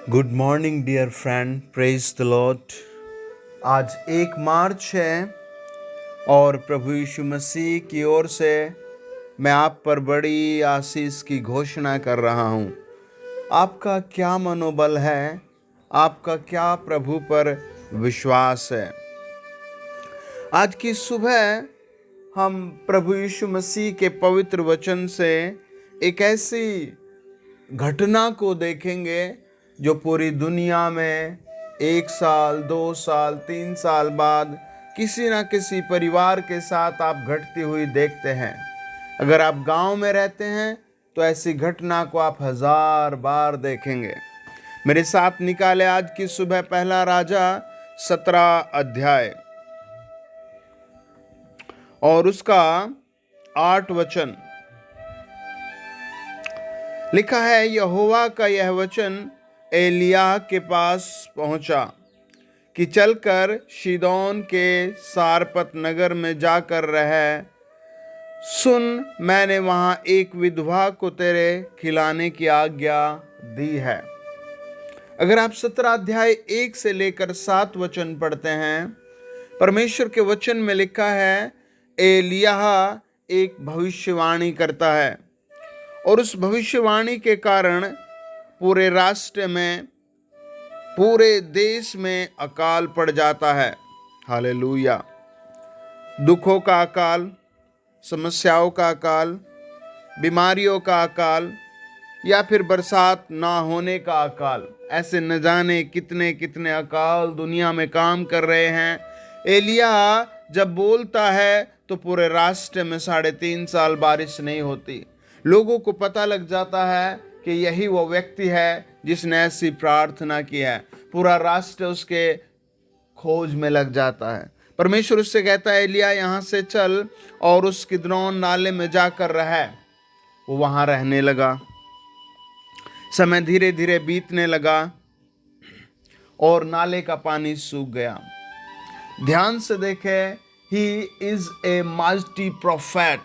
Good morning dear friend, praise the lord. आज 1 मार्च है और प्रभु यीशु मसीह की ओर से मैं आप पर बड़ी आशीष की घोषणा कर रहा हूँ। आपका क्या मनोबल है? आपका क्या प्रभु पर विश्वास है? आज की सुबह हम प्रभु यीशु मसीह के पवित्र वचन से एक ऐसी घटना को देखेंगे जो पूरी दुनिया में 1 साल, 2 साल, 3 साल बाद किसी न किसी परिवार के साथ आप घटती हुई देखते हैं। अगर आप गांव में रहते हैं तो ऐसी घटना को आप 1000 बार देखेंगे। मेरे साथ निकाले आज की सुबह पहला राजा 17 अध्याय और उसका 8 वचन। लिखा है, यहोवा का यह वचन एलिय्याह के पास पहुंचा कि चलकर सीदोन के सारपत नगर में जाकर रह। सुन, मैंने वहां एक विधवा को तेरे खिलाने की आज्ञा दी है। अगर आप 17 अध्याय 1 से लेकर 7 वचन पढ़ते हैं, परमेश्वर के वचन में लिखा है एलिय्याह एक भविष्यवाणी करता है और उस भविष्यवाणी के कारण पूरे राष्ट्र में, पूरे देश में अकाल पड़ जाता है। हालेलुया। दुखों का अकाल, समस्याओं का अकाल, बीमारियों का अकाल या फिर बरसात ना होने का अकाल, ऐसे न जाने कितने कितने अकाल दुनिया में काम कर रहे हैं। एलिय्याह जब बोलता है तो पूरे राष्ट्र में 3.5 साल बारिश नहीं होती। लोगों को पता लग जाता है कि यही वो व्यक्ति है जिसने ऐसी प्रार्थना की है। पूरा राष्ट्र उसके खोज में लग जाता है। परमेश्वर उससे कहता है, एलिय्याह यहाँ से चल और उस किद्रोन नाले में जाकर रह। वो वहां रहने लगा। समय धीरे धीरे बीतने लगा और नाले का पानी सूख गया। ध्यान से देखे, he is a mighty prophet.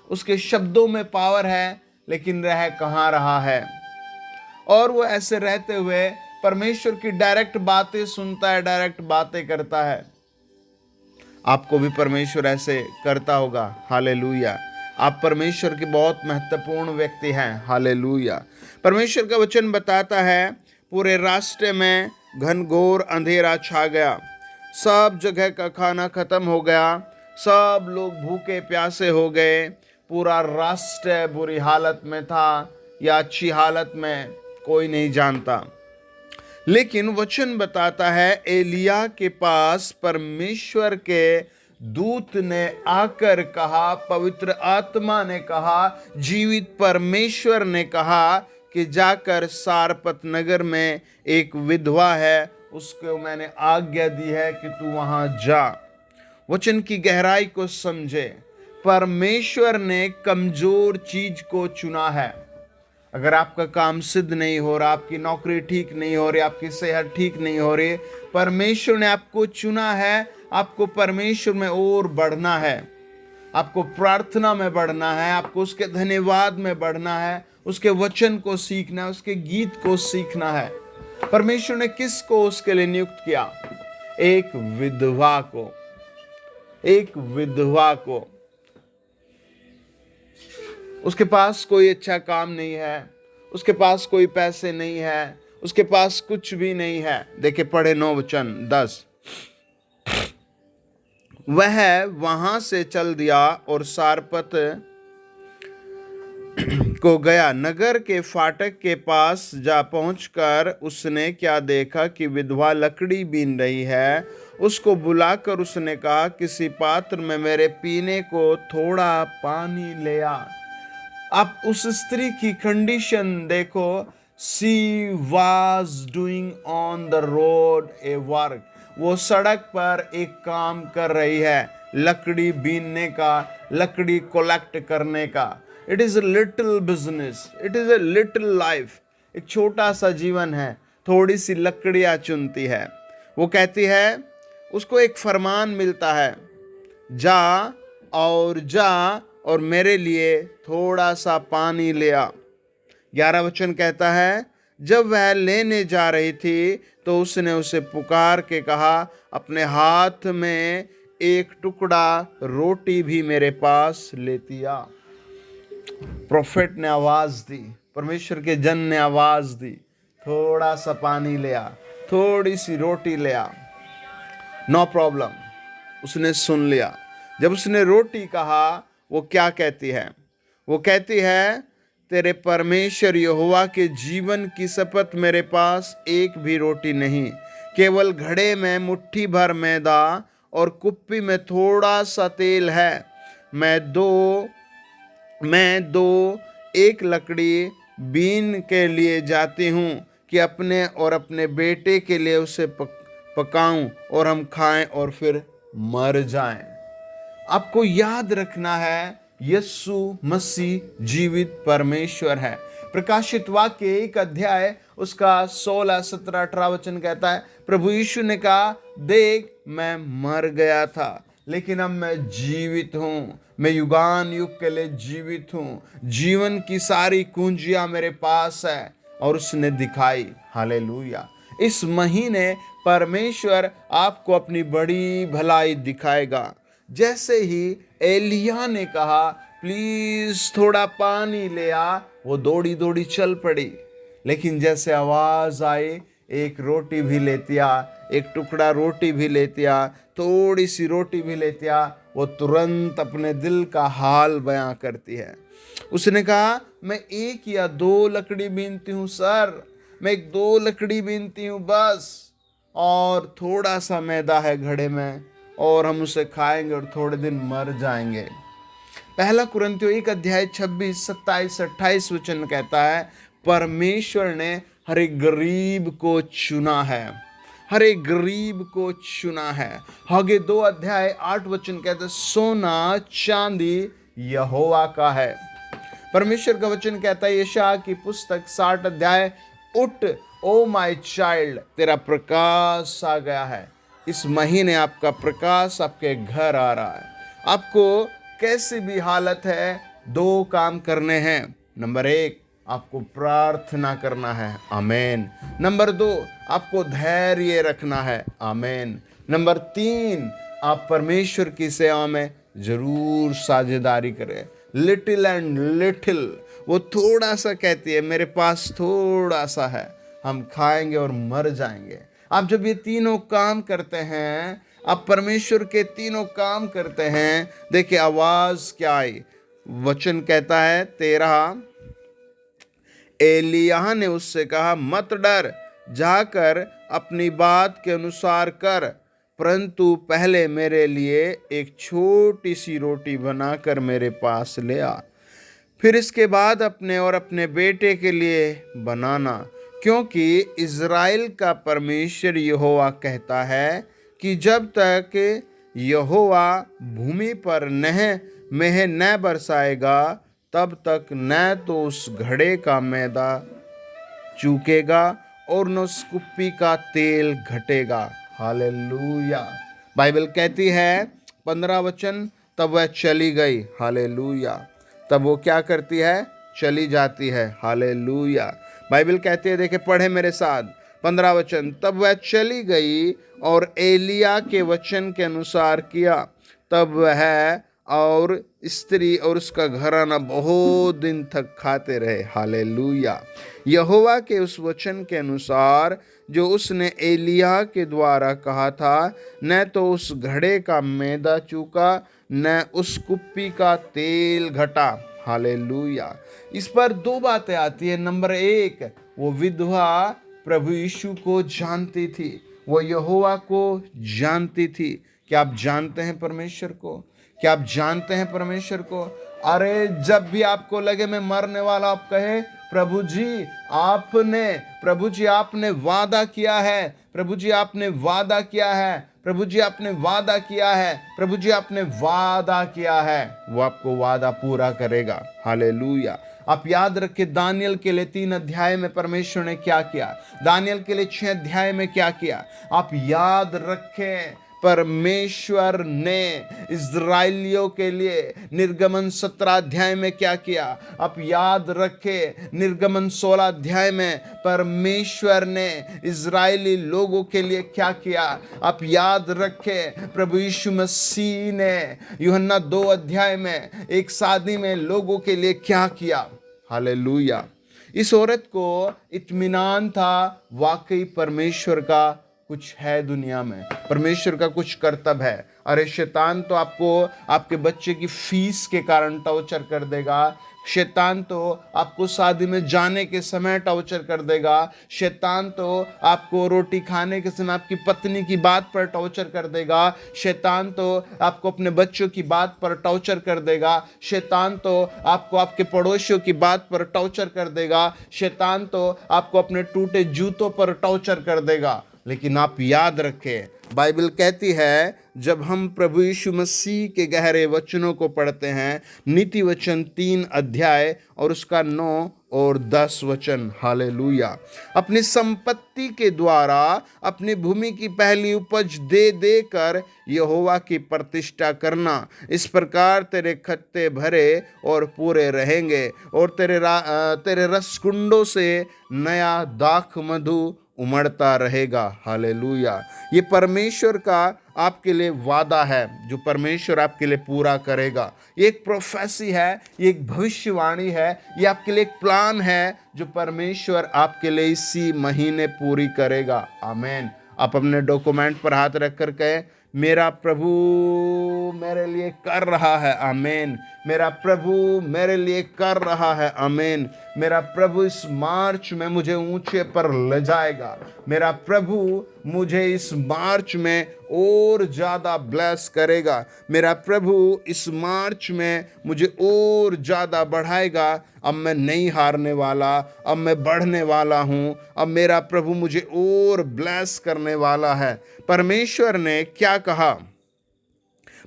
उसके शब्दों में पावर है, लेकिन रह कहाँ रहा है। और वो ऐसे रहते हुए परमेश्वर की डायरेक्ट बातें सुनता है, डायरेक्ट बातें करता है। आपको भी परमेश्वर ऐसे करता होगा। हालेलुया। आप परमेश्वर के बहुत महत्वपूर्ण व्यक्ति हैं। हालेलुया। परमेश्वर का वचन बताता है, पूरे राष्ट्र में घनघोर अंधेरा छा गया। सब जगह का खाना खत्म हो गया। सब लोग भूखे प्यासे हो गए। पूरा राष्ट्र बुरी हालत में था या अच्छी हालत में, कोई नहीं जानता। लेकिन वचन बताता है, एलिय्याह के पास परमेश्वर के दूत ने आकर कहा, पवित्र आत्मा ने कहा, जीवित परमेश्वर ने कहा कि जाकर सारपत नगर में एक विधवा है, उसको मैंने आज्ञा दी है कि तू वहां जा। वचन की गहराई को समझे। परमेश्वर ने कमजोर चीज को चुना है। अगर आपका काम सिद्ध नहीं हो रहा, आपकी नौकरी ठीक नहीं हो रही, आपकी सेहत ठीक नहीं हो रही, परमेश्वर ने आपको चुना है। आपको परमेश्वर में और बढ़ना है, आपको प्रार्थना में बढ़ना है, आपको उसके धन्यवाद में बढ़ना है, उसके वचन को सीखना है, उसके गीत को सीखना है। परमेश्वर ने किसको उसके लिए नियुक्त किया? एक विधवा को। एक विधवा को। उसके पास कोई अच्छा काम नहीं है, उसके पास कोई पैसे नहीं है, उसके पास कुछ भी नहीं है। देखिए, पढ़े 9 वचन 10। वह वहां से चल दिया और सारपत को गया। नगर के फाटक के पास जा पहुंचकर उसने क्या देखा कि विधवा लकड़ी बीन रही है। उसको बुलाकर उसने कहा, किसी पात्र में मेरे पीने को थोड़ा पानी ले आ। आप उस स्त्री की कंडीशन देखो। She was doing on the road A work. वो सड़क पर एक काम कर रही है, लकड़ी बीनने का, लकड़ी कलेक्ट करने का। It is a little business, it is a little life. एक छोटा सा जीवन है, थोड़ी सी लकड़ियां चुनती है। वो कहती है, उसको एक फरमान मिलता है, जा और मेरे लिए थोड़ा सा पानी ले आ। 11 वचन कहता है, जब वह लेने जा रही थी तो उसने उसे पुकार के कहा, अपने हाथ में एक टुकड़ा रोटी भी मेरे पास लेती आ। प्रोफेट ने आवाज दी, परमेश्वर के जन ने आवाज दी, थोड़ा सा पानी ले आ, थोड़ी सी रोटी ले आ। नो प्रॉब्लम, उसने सुन लिया। जब उसने रोटी कहा, वो क्या कहती है? वो कहती है, तेरे परमेश्वर यहोवा के जीवन की शपथ, मेरे पास एक भी रोटी नहीं, केवल घड़े में मुट्ठी भर मैदा और कुप्पी में थोड़ा सा तेल है। मैं दो एक लकड़ी बीन के लिए जाती हूँ कि अपने और अपने बेटे के लिए उसे पकाऊं और हम खाएं और फिर मर जाएं। आपको याद रखना है, यीशु मसीह जीवित परमेश्वर है। प्रकाशित वाक्य 1 अध्याय उसका 16, 17, 18 वचन कहता है, प्रभु यीशु ने कहा, देख मैं मर गया था लेकिन अब मैं जीवित हूँ, मैं युगान युग के लिए जीवित हूँ, जीवन की सारी कुंजियां मेरे पास है। और उसने दिखाई। हालेलुया। इस महीने परमेश्वर आपको अपनी बड़ी भलाई दिखाएगा। जैसे ही एलिया ने कहा, प्लीज थोड़ा पानी ले आ, वो दौड़ी दौड़ी चल पड़ी। लेकिन जैसे आवाज आई, एक रोटी भी लेती आ, एक टुकड़ा रोटी भी लेती आ, थोड़ी सी रोटी भी लेती आ, वो तुरंत अपने दिल का हाल बयां करती है। उसने कहा, मैं 1 या 2 लकड़ी बीनती हूँ सर, मैं 2 लकड़ी बीनती हूँ बस, और थोड़ा सा मैदा है घड़े में, और हम उसे खाएंगे और थोड़े दिन मर जाएंगे। पहला कुरिन्थियों 1 अध्याय 26, 27, 28 वचन कहता है, परमेश्वर ने हर एक गरीब को चुना है, हर एक गरीब को चुना है। हगे 2 अध्याय 8 वचन कहता है, सोना चांदी यहोवा का है। परमेश्वर का वचन कहता है, यशायाह की पुस्तक 60 अध्याय, उठ ओ माय चाइल्ड, तेरा प्रकाश आ गया है। इस महीने आपका प्रकाश आपके घर आ रहा है। आपको कैसी भी हालत है, 2 काम करने हैं। नंबर 1, आपको प्रार्थना करना है, आमेन। नंबर 2, आपको धैर्य रखना है, आमेन। नंबर 3, आप परमेश्वर की सेवा में जरूर साझेदारी करें। लिटिल एंड लिटिल, वो थोड़ा सा कहती है, मेरे पास थोड़ा सा है, हम खाएंगे और मर जाएंगे। आप जब ये तीनों काम करते हैं, आप परमेश्वर के तीनों काम करते हैं, देखिए आवाज क्या आई। वचन कहता है 13, एलिय्याह ने उससे कहा, मत डर, जाकर अपनी बात के अनुसार कर, परंतु पहले मेरे लिए एक छोटी सी रोटी बनाकर मेरे पास ले आ, फिर इसके बाद अपने और अपने बेटे के लिए बनाना, क्योंकि इज़राइल का परमेश्वर यहोवा कहता है कि जब तक यहोवा भूमि पर मेह न बरसाएगा, तब तक न तो उस घड़े का मैदा चूकेगा और न उस कुप्पी का तेल घटेगा। हालेलुया। बाइबल कहती है 15 वचन, तब वह चली गई। हालेलुया। तब वो क्या करती है? चली जाती है। हालेलुया। बाइबल कहती है, देखे पढ़े मेरे साथ 15 वचन, तब वह चली गई और एलिय्याह के वचन के अनुसार किया। तब वह और स्त्री और उसका घराना बहुत दिन तक खाते रहे। हालेलुया। यहोवा के उस वचन के अनुसार जो उसने एलिय्याह के द्वारा कहा था, न तो उस घड़े का मैदा चूका, न उस कुप्पी का तेल घटा। हालेलुया। इस पर 2 बातें आती है। नंबर 1, वो विधवा प्रभु यीशु को जानती थी, वो यहोवा को जानती थी। क्या आप जानते हैं परमेश्वर को? क्या आप जानते हैं परमेश्वर को? अरे जब भी आपको लगे मैं मरने वाला, आप कहे, प्रभु जी आपने वादा किया है, प्रभु जी आपने वादा किया है, प्रभु जी आपने वादा किया है, प्रभु जी आपने वादा किया है। वो आपको वादा पूरा करेगा। हालेलुया। आप याद रखें, दानियल के लिए 3 अध्याय में परमेश्वर ने क्या किया, दानियल के लिए 6 अध्याय में क्या किया। आप याद रखें, परमेश्वर ने इज़राइलियों के लिए निर्गमन 17 अध्याय में क्या किया। आप याद रखें, निर्गमन 16 अध्याय में परमेश्वर ने इज़राइली लोगों के लिए क्या किया। आप याद रखें, प्रभु यीशु मसीह ने यूहन्ना 2 अध्याय में एक शादी में लोगों के लिए क्या किया। हालेलुया। इस औरत को इत्मीनान था, वाकई परमेश्वर का कुछ है दुनिया में, परमेश्वर का कुछ कर्तव्य है। अरे शैतान तो आपको आपके बच्चे की फीस के कारण टॉर्चर कर देगा, शैतान तो आपको शादी में जाने के समय टॉर्चर कर देगा, शैतान तो आपको रोटी खाने के समय आपकी पत्नी की बात पर टॉर्चर कर देगा, शैतान तो आपको अपने बच्चों की बात पर टॉर्चर कर देगा, शैतान तो आपको आपके पड़ोसियों की बात पर टॉर्चर कर देगा, शैतान तो आपको अपने टूटे जूतों पर टॉर्चर कर देगा। लेकिन आप याद रखें, बाइबल कहती है, जब हम प्रभु यीशु मसीह के गहरे वचनों को पढ़ते हैं, नीति वचन 3 अध्याय और उसका 9 और 10 वचन, हालेलुया, अपनी संपत्ति के द्वारा अपनी भूमि की पहली उपज दे देकर यहोवा की प्रतिष्ठा करना, इस प्रकार तेरे खत्ते भरे और पूरे रहेंगे और तेरे रसकुंडों से नया दाख मधु उमड़ता रहेगा। हालेलुया। ये परमेश्वर का आपके लिए वादा है जो परमेश्वर आपके लिए पूरा करेगा। ये एक प्रोफेसी है, ये एक भविष्यवाणी है, ये आपके लिए एक प्लान है जो परमेश्वर आपके लिए इसी महीने पूरी करेगा। आमीन। आप अपने डॉक्यूमेंट पर हाथ रख कर कहें, मेरा प्रभु मेरे लिए कर रहा है। आमीन। मेरा प्रभु मेरे लिए कर रहा है। आमीन। मेरा प्रभु इस मार्च में मुझे ऊंचे पर ले जाएगा। मेरा प्रभु मुझे इस मार्च में और ज़्यादा ब्लेस करेगा। मेरा प्रभु इस मार्च में मुझे और ज़्यादा बढ़ाएगा। अब मैं नहीं हारने वाला, अब मैं बढ़ने वाला हूँ। अब मेरा प्रभु मुझे और ब्लेस करने वाला है। परमेश्वर ने क्या कहा?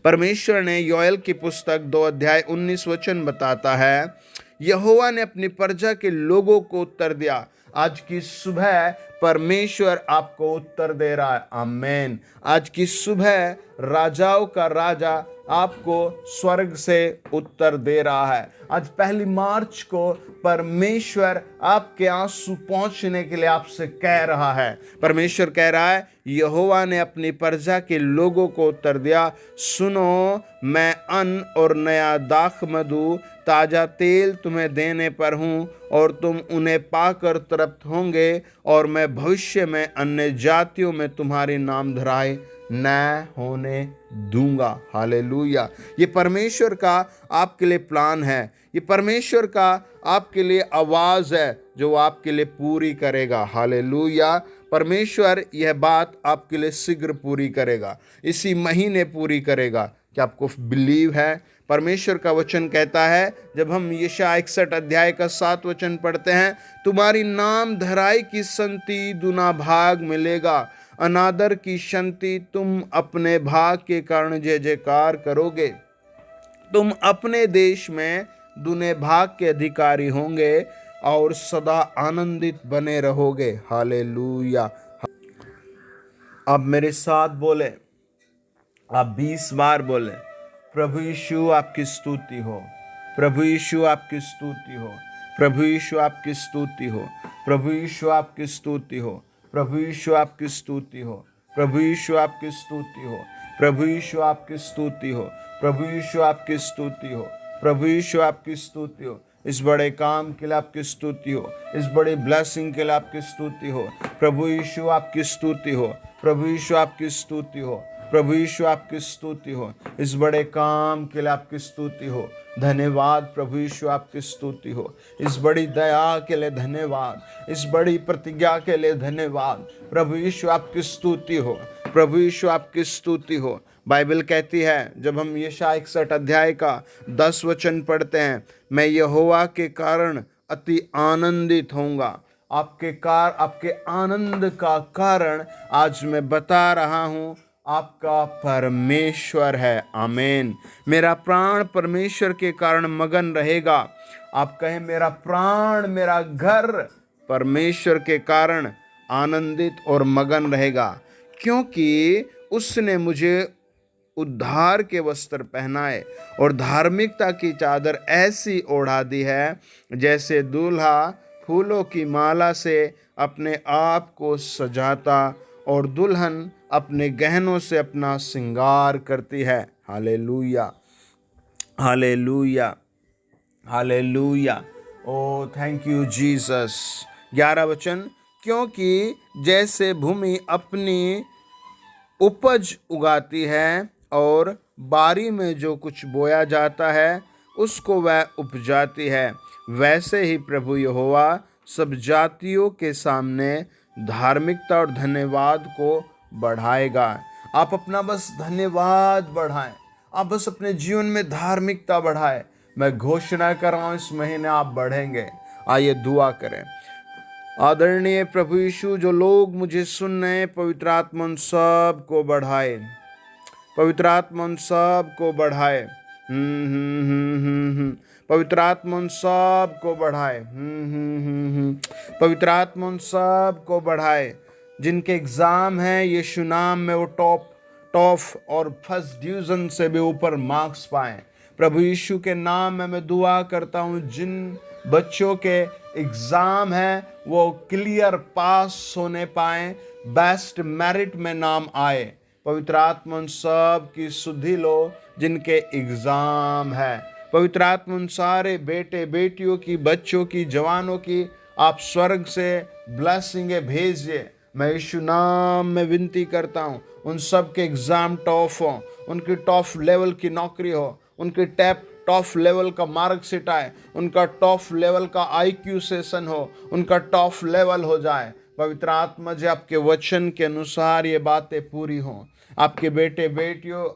परमेश्वर ने योएल की पुस्तक 2 अध्याय 19 वचन बताता है, यहोवा ने अपनी प्रजा के लोगों को उत्तर दिया। आज की सुबह परमेश्वर आपको उत्तर दे रहा है। आमीन। आज की सुबह राजाओं का राजा आपको स्वर्ग से उत्तर दे रहा है। आज 1 मार्च को परमेश्वर आपके आंसू पहुंचने के लिए आपसे कह रहा है। परमेश्वर कह रहा है, यहोवा ने अपनी प्रजा के लोगों को उत्तर दिया, सुनो, मैं अन्न और नया दाख मधु ताज़ा तेल तुम्हें देने पर हूँ और तुम उन्हें पाकर तृप्त होंगे और मैं भविष्य में अन्य जातियों में तुम्हारी नामधराई न होने दूंगा। हालेलुया। ये परमेश्वर का आपके लिए प्लान है। ये परमेश्वर का आपके लिए आवाज़ है जो आपके लिए पूरी करेगा। हालेलुया। परमेश्वर यह बात आपके लिए शीघ्र पूरी करेगा, इसी महीने पूरी करेगा। क्या आपको बिलीव है? परमेश्वर का वचन कहता है, जब हम यशायाह 61 अध्याय का 7 वचन पढ़ते हैं, तुम्हारी नाम धराई की संति दुना भाग मिलेगा, अनादर की शांति तुम अपने भाग के कारण जय जयकार करोगे। तुम अपने देश में दुने भाग के अधिकारी होंगे और सदा आनंदित बने रहोगे। हालेलुया। अब मेरे साथ बोले, आप 20 बार बोले, प्रभु यीशु आपकी स्तुति हो, प्रभु यीशु आपकी स्तुति हो, प्रभु यीशु आपकी स्तुति हो, प्रभु यीशु आपकी स्तुति हो, प्रभु यीशु आपकी स्तुति हो, प्रभु यीशु आपकी स्तुति हो, प्रभु यीशु आपकी स्तुति हो, प्रभु यीशु आपकी स्तुति हो, प्रभु यीशु आपकी स्तुति हो। इस बड़े काम के लिए आपकी स्तुति हो, इस बड़ी ब्लेसिंग के लिए आपकी स्तुति हो। प्रभु यीशु आपकी स्तुति हो, प्रभु यीशु आपकी स्तुति हो, प्रभु यीशु आपकी स्तुति हो। इस बड़े काम के लिए आपकी स्तुति हो। धन्यवाद प्रभु यीशु आपकी स्तुति हो। इस बड़ी दया के लिए धन्यवाद, इस बड़ी प्रतिज्ञा के लिए धन्यवाद। प्रभु यीशु आपकी स्तुति हो, प्रभु यीशु आपकी स्तुति हो। बाइबल कहती है, जब हम यशायाह 61 अध्याय का 10 वचन पढ़ते हैं, मैं यहोवा के कारण अति आनंदित होऊंगा। आपके आनंद का कारण आज मैं बता रहा हूँ, आपका परमेश्वर है। आमीन। मेरा प्राण परमेश्वर के कारण मगन रहेगा। आप कहें, मेरा प्राण, मेरा घर परमेश्वर के कारण आनंदित और मगन रहेगा, क्योंकि उसने मुझे उद्धार के वस्त्र पहनाए और धार्मिकता की चादर ऐसी ओढ़ा दी है जैसे दूल्हा फूलों की माला से अपने आप को सजाता और दुल्हन अपने गहनों से अपना श्रृंगार करती है। Hallelujah, hallelujah, hallelujah. Oh thank you Jesus. 11 वचन, क्योंकि जैसे भूमि अपनी उपज उगाती है और बारी में जो कुछ बोया जाता है उसको वह उपजाती है, वैसे ही प्रभु यहोवा सब जातियों के सामने धार्मिकता और धन्यवाद को बढ़ाएगा। आप अपना बस धन्यवाद बढ़ाएं, आप बस अपने जीवन में धार्मिकता बढ़ाएं। मैं घोषणा कर रहा हूं इस महीने आप बढ़ेंगे। आइए दुआ करें। आदरणीय प्रभु यीशु, जो लोग मुझे सुन रहे हैं, पवित्र आत्मा उन सब को बढ़ाए, पवित्र आत्मा उन सब को बढ़ाए। पवित्र आत्मा उन सब को बढ़ाए। पवित्र आत्मा उन सब को बढ़ाए जिनके एग्जाम हैं, यीशु नाम में वो टॉप और फर्स्ट डिवीजन से भी ऊपर मार्क्स पाएं। प्रभु यीशु के नाम में मैं दुआ करता हूँ, जिन बच्चों के एग्जाम है वो क्लियर पास होने पाए, बेस्ट मेरिट में नाम आए। पवित्र आत्मा उन सब की सुधि लो जिनके एग्जाम है। पवित्र आत्मा उन सारे बेटे बेटियों की, बच्चों की, जवानों की आप स्वर्ग से ब्लेसिंग भेजिए। मैं यीशु नाम में विनती करता हूँ, उन सब के एग्जाम टॉप हो, उनकी टॉप लेवल की नौकरी हो, उनकी टॉप लेवल का मार्कशीट आए, उनका टॉप लेवल का IQ सेशन हो, उनका टॉप लेवल हो जाए। पवित्र आत्मा जी, आपके वचन के अनुसार ये बातें पूरी हों। आपके बेटे बेटियों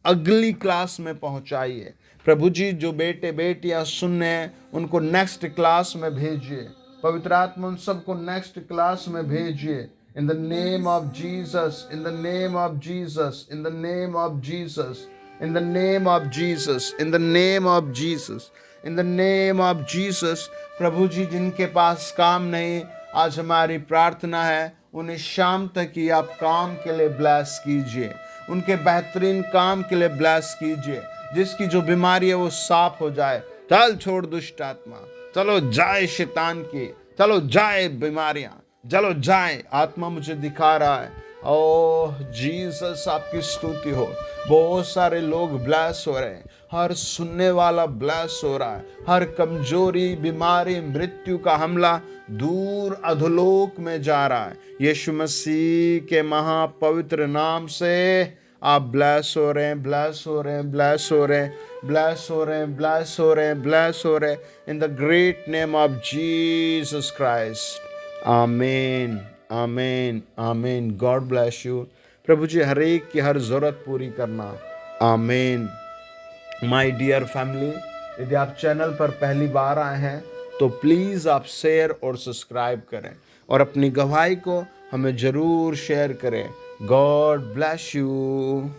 अगली क्लास में पहुंचाइए। प्रभु जी, जो बेटे बेटियां सुनने हैं उनको नेक्स्ट क्लास में भेजिए। पवित्र आत्मा उन सबको नेक्स्ट क्लास में भेजिए। In the name of Jesus, in the name of Jesus, in the name of Jesus, in the name of Jesus, in the name of Jesus, in the name of Jesus। प्रभु जी, जिनके पास काम नहीं, आज हमारी प्रार्थना है उन्हें शाम तक ही आप काम के लिए ब्लेस कीजिए, उनके बेहतरीन काम के लिए ब्लेस कीजिए। जिसकी जो बीमारी है वो साफ हो जाए। चल छोड़ दुष्ट आत्मा, चलो जाए शैतान की, चलो जाए बीमारियां, चलो जाए। आत्मा मुझे दिखा रहा है। ओह जीसस, आपकी स्तुति हो। बहुत सारे लोग ब्लेस हो रहे हैं, हर सुनने वाला ब्लेस हो रहा है। हर कमजोरी, बीमारी, मृत्यु का हमला दूर अधोलोक में जा रहा है। यीशु मसीह के महापवित्र नाम से आप ब्लेस हो रहे हैं, ब्लेस हो रहे हैं, ब्लेस हो रहे हैं, ब्लेस हो रहे हैं, ब्लेस हो रहे हैं, ब्लेस हो रहे हैं। In the great name of Jesus Christ, amen, amen, amen. God bless you. प्रभु जी हर एक की हर जरूरत पूरी करना। आमीन। माय डियर फैमिली, यदि आप चैनल पर पहली बार आए हैं तो प्लीज़ आप शेयर और सब्सक्राइब करें और अपनी गवाही को हमें ज़रूर शेयर करें। God bless you.